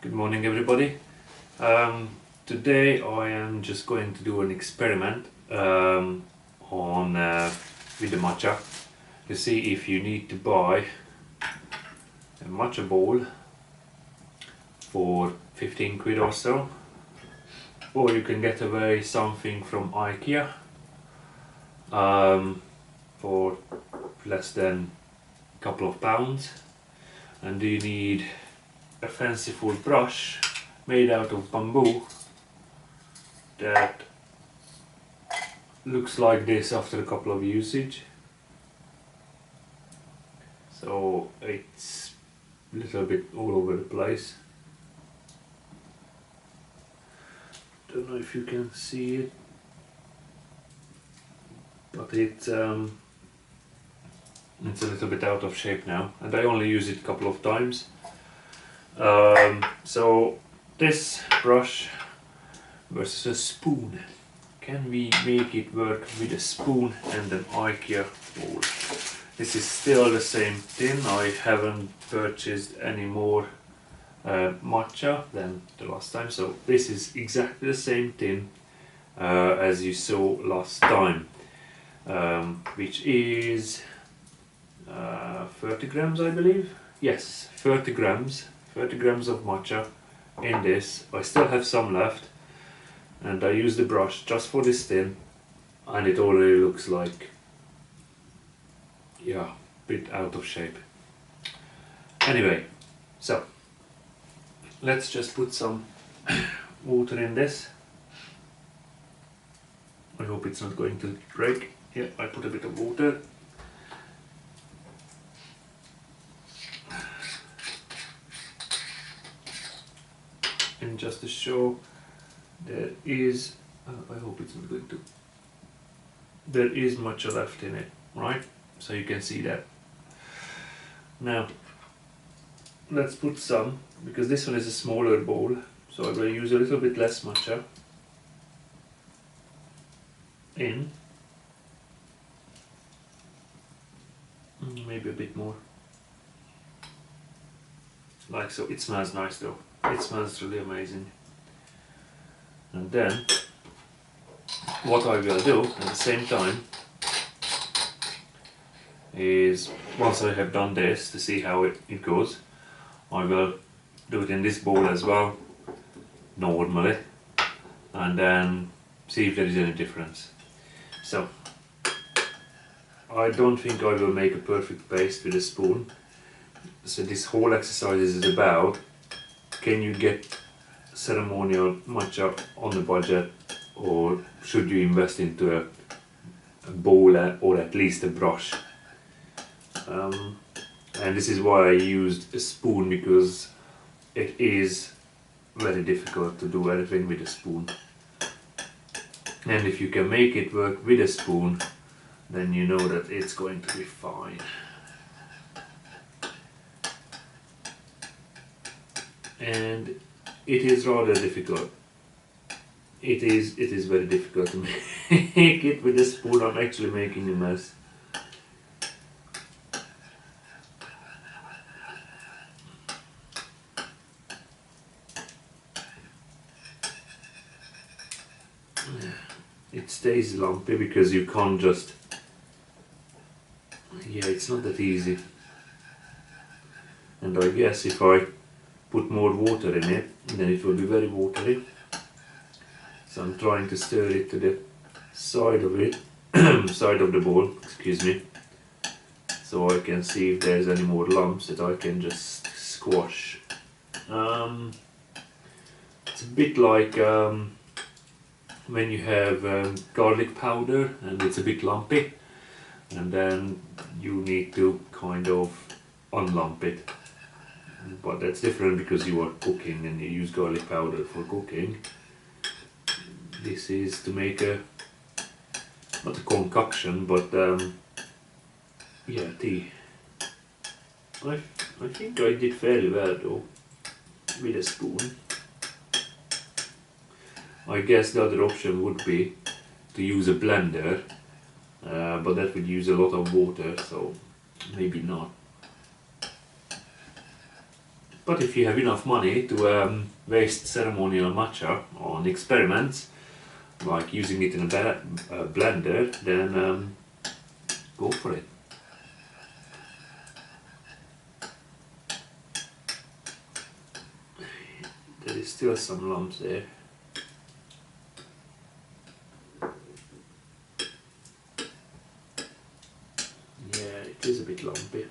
Good morning everybody. Today I am just going to do an experiment on with the matcha to see if you need to buy a matcha bowl for 15 quid or so, or you can get away something from Ikea for less than a couple of pounds. And do you need a fanciful brush made out of bamboo that looks like this after a couple of usage. So it's a little bit all over the place. Don't know if you can see it, but it's a little bit out of shape now, and I only use it a couple of times. So this brush versus a spoon. Can we make it work with a spoon and an Ikea bowl? This is still the same tin. I haven't purchased any more matcha than the last time, so this is exactly the same tin as you saw last time, which is 30 grams, I believe. Yes, 30 grams of matcha in this. I still have some left, and I use the brush just for this tin, and it already looks like, yeah, a bit out of shape. Anyway, so let's just put some water in this. I hope it's not going to break. Yeah, I put a bit of water. And just to show, there is, I hope it's not going to, there is matcha left in it, right? So you can see that. Now, let's put some, because this one is a smaller bowl, so I will use a little bit less matcha in. Maybe a bit more. Like so. It smells nice though. It smells really amazing. And then what I will do at the same time is, once I have done this to see how it goes, I will do it in this bowl as well, normally, and then see if there is any difference. So I don't think I will make a perfect paste with a spoon. So this whole exercise is about, can you get ceremonial matcha on a budget, or should you invest into a bowl or at least a brush? And this is why I used a spoon, because it is very difficult to do everything with a spoon. And if you can make it work with a spoon, then you know that it's going to be fine. And it is rather difficult. It is very difficult to make it with a spoon. I'm actually making a mess. It stays lumpy because you can't just, yeah, it's not that easy. And I guess if I put more water in it, then it will be very watery. So I'm trying to stir it to the side of it, side of the bowl, excuse me, so I can see if there's any more lumps that I can just squash. It's a bit like when you have garlic powder and it's a bit lumpy, and then you need to kind of unlump it. But that's different because you are cooking and you use garlic powder for cooking. This is to make a, not a concoction, but yeah, tea. I think I did fairly well though, with a spoon. I guess the other option would be to use a blender, but that would use a lot of water, so maybe not. But if you have enough money to waste ceremonial matcha on experiments, like using it in a blender, then go for it. There is still some lumps there. Yeah, it is a bit lumpy.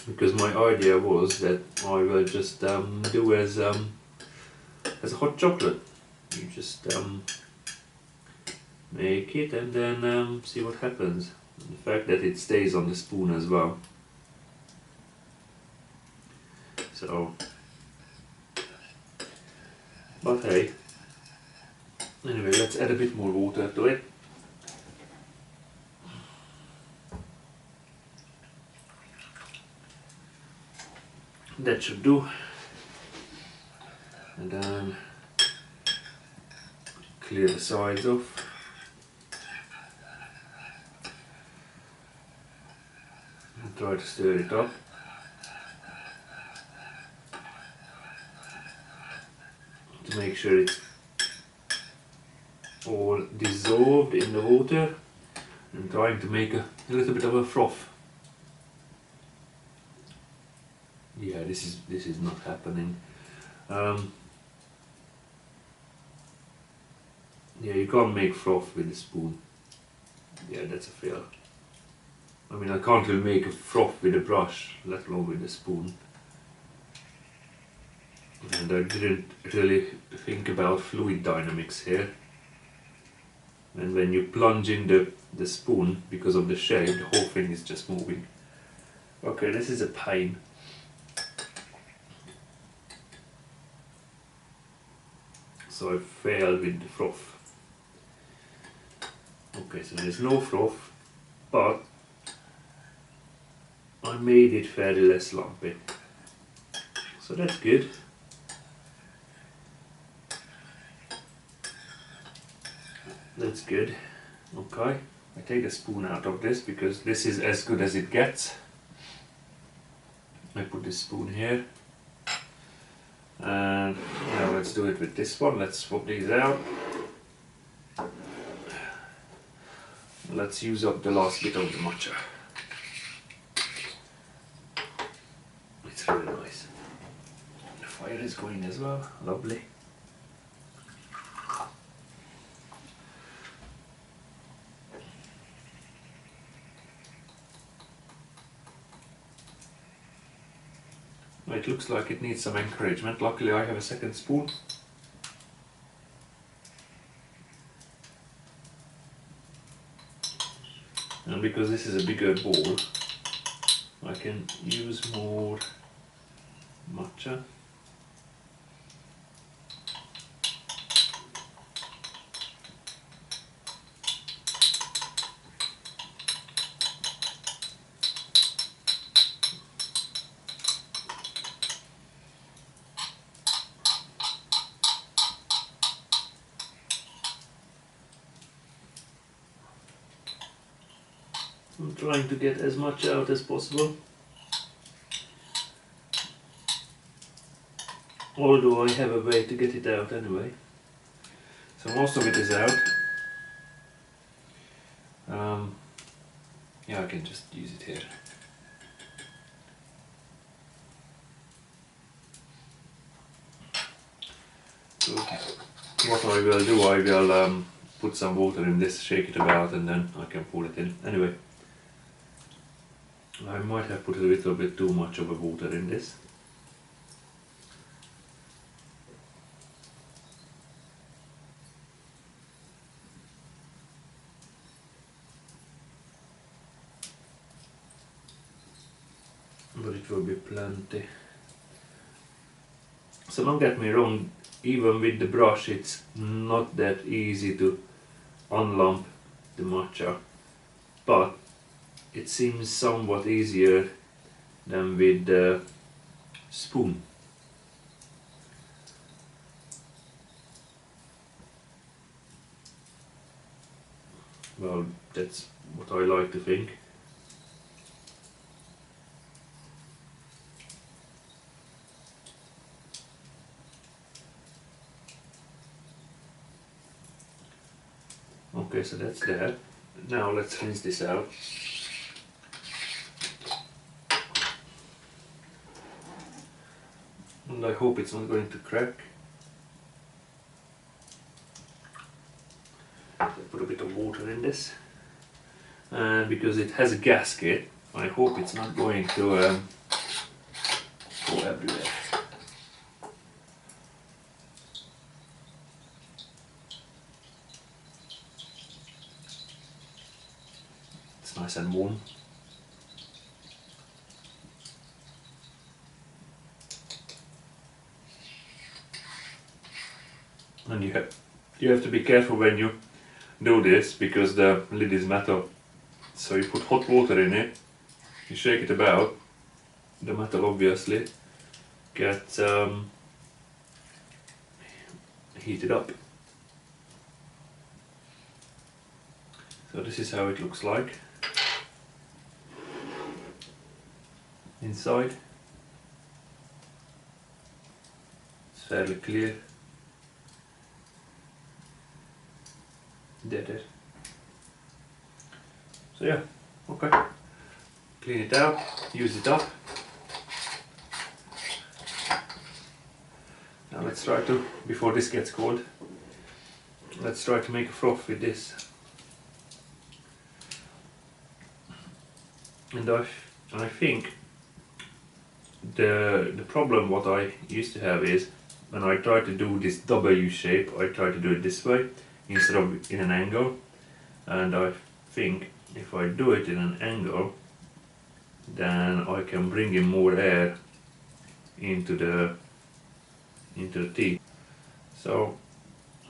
Because my idea was that I will just do as a hot chocolate. You just make it and then see what happens. And the fact that it stays on the spoon as well. So, but hey. Anyway, let's add a bit more water to it. That should do. And then clear the sides off. And try to stir it up. To make sure it's all dissolved in the water. And trying to make a little bit of a froth. Yeah, this is not happening. Yeah, you can't make froth with a spoon. Yeah, that's a fail. I mean, I can't really make a froth with a brush, let alone with a spoon. And I didn't really think about fluid dynamics here. And when you plunge in the spoon, because of the shape, the whole thing is just moving. Okay, this is a pain. So I failed with the froth. Okay, so there's no froth, but I made it fairly less lumpy. So that's good. That's good. Okay, I take a spoon out of this because this is as good as it gets. I put this spoon here. And now let's do it with this one. Let's swap these out. Let's use up the last bit of the matcha. It's really nice. The fire is going as well. Lovely. It looks like it needs some encouragement. Luckily I have a second spoon. And because this is a bigger bowl, I can use more matcha. I'm trying to get as much out as possible. Although I have a way to get it out anyway. So most of it is out. Yeah, I can just use it here. So what I will do, I will put some water in this, shake it about, and then I can pour it in. Anyway, I might have put a little bit too much of the water in this. But it will be plenty. So don't get me wrong, even with the brush it's not that easy to unlump the matcha, but it seems somewhat easier than with the spoon. Well, that's what I like to think. Okay, so that's that. Now let's rinse this out. And I hope it's not going to crack. So put a bit of water in this. And because it has a gasket, I hope it's not going to go everywhere. It's nice and warm. And you have to be careful when you do this, because the lid is metal. So you put hot water in it, you shake it about, the metal obviously gets heated up. So this is how it looks like inside. It's fairly clear. Did it. So yeah, okay. Clean it out, use it up. Now let's try to, before this gets cold, let's try to make a froth with this. And I think the problem what I used to have is when I try to do this W shape, I try to do it this way instead of in an angle. And I think if I do it in an angle, then I can bring in more air into the teeth. So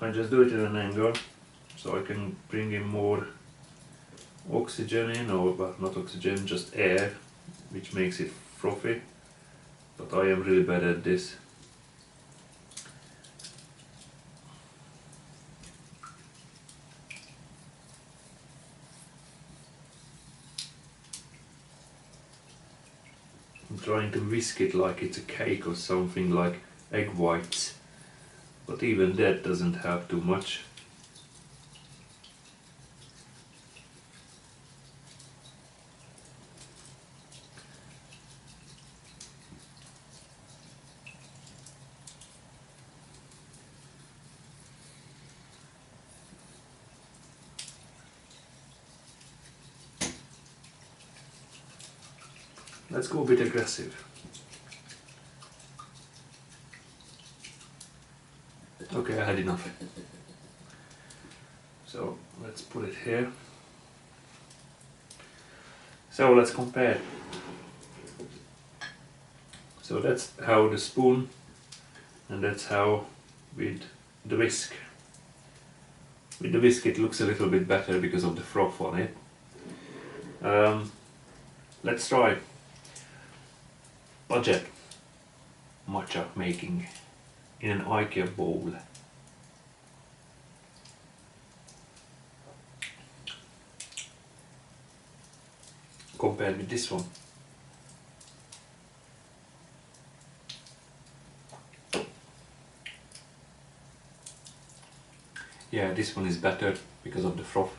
I just do it in an angle, so I can bring in more oxygen in, or well, not oxygen, just air, which makes it frothy. But I am really bad at this. I'm trying to whisk it like it's a cake or something, like egg whites, but even that doesn't have too much. Let's go a bit aggressive. Okay, I had enough. So let's put it here. So let's compare. So that's how the spoon, and that's how with the whisk. With the whisk it looks a little bit better because of the froth on it. Let's try budget matcha making in an Ikea bowl. Compared with this one. Yeah, this one is better because of the froth.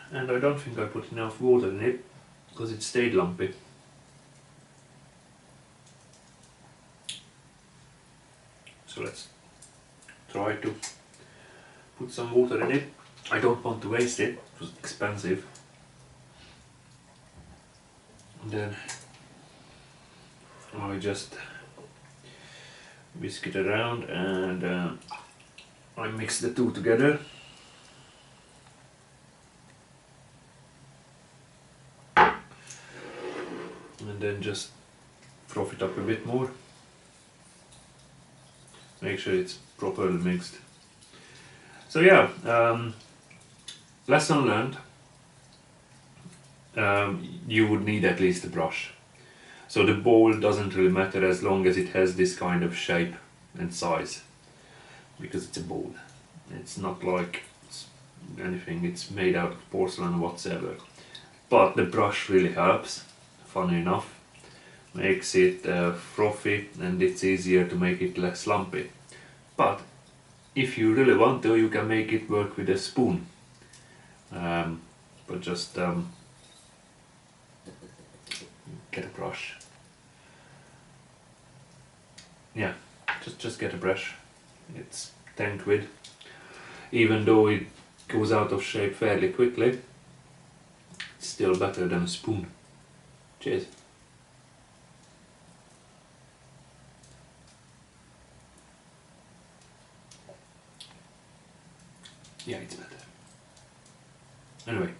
And I don't think I put enough water in it because it stayed lumpy. So let's try to put some water in it. I don't want to waste it, it was expensive. And then I just whisk it around and I mix the two together. And then just froth it up a bit more. Make sure it's properly mixed. So yeah, lesson learned. you would need at least a brush. So the bowl doesn't really matter as long as it has this kind of shape and size, because it's a bowl. It's not like anything, it's made out of porcelain whatsoever. But the brush really helps, funny enough. Makes it frothy, and it's easier to make it less lumpy. But if you really want to, you can make it work with a spoon. But just get a brush. Yeah, just get a brush. It's 10 quid. Even though it goes out of shape fairly quickly, it's still better than a spoon. Cheers. Yeah, it's better. Anyway,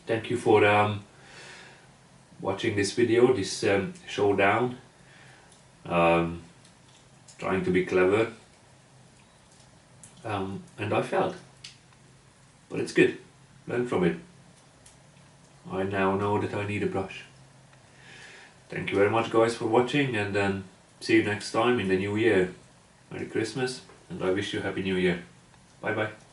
thank you for watching this video, this showdown. Trying to be clever, and I failed, but it's good. Learn from it. I now know that I need a brush. Thank you very much, guys, for watching, and then see you next time in the new year. Merry Christmas, and I wish you a Happy New Year. Bye bye.